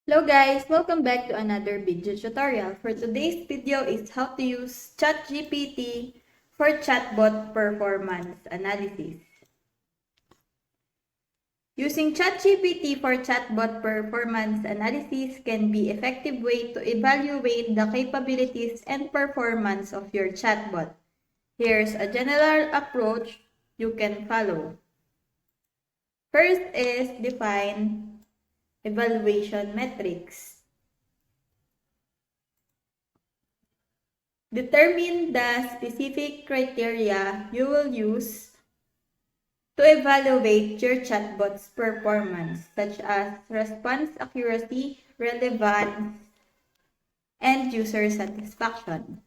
Hello guys, welcome back to another video tutorial. For today's video is how to use ChatGPT for chatbot performance analysis. Using ChatGPT for chatbot performance analysis can be an effective way to evaluate the capabilities and performance of your chatbot. Here's a general approach you can follow. First is define evaluation metrics. Determine the specific criteria you will use to evaluate your chatbot's performance, such as response accuracy, relevance, and user satisfaction.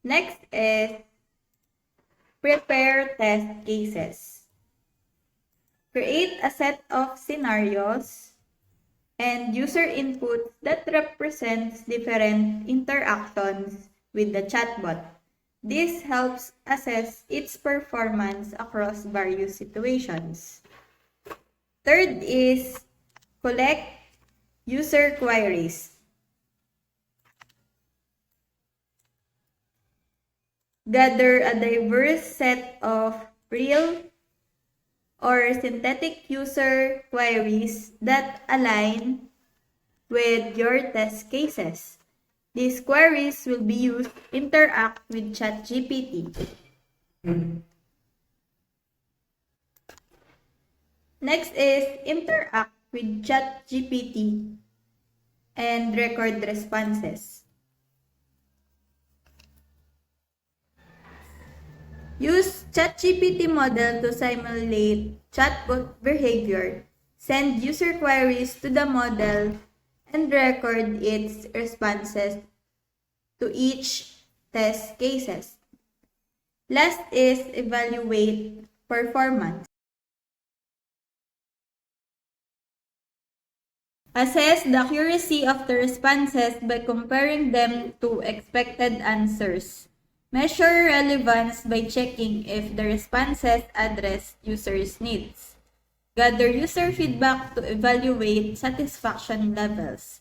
Next is prepare test cases. Create a set of scenarios and user inputs that represents different interactions with the chatbot. This helps assess its performance across various situations. Third is collect user queries. Gather a diverse set of real or synthetic user queries that align with your test cases. These queries will be used to interact with ChatGPT. Next is interact with ChatGPT and record responses. Use ChatGPT model to simulate chatbot behavior. Send user queries to the model and record its responses to each test cases. Last is evaluate performance. Assess the accuracy of the responses by comparing them to expected answers. Measure relevance by checking if the responses address users' needs. Gather user feedback to evaluate satisfaction levels.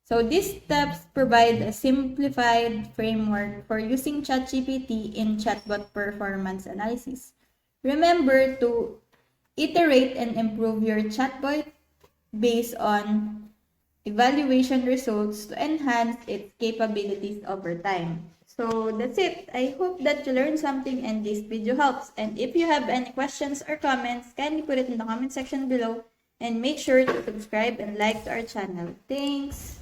So these steps provide a simplified framework for using ChatGPT in chatbot performance analysis. Remember to iterate and improve your chatbot based on evaluation results to enhance its capabilities over time. So that's it. I hope that you learned something and this video helps. And if you have any questions or comments, kindly put it in the comment section below. And make sure to subscribe and like to our channel. Thanks!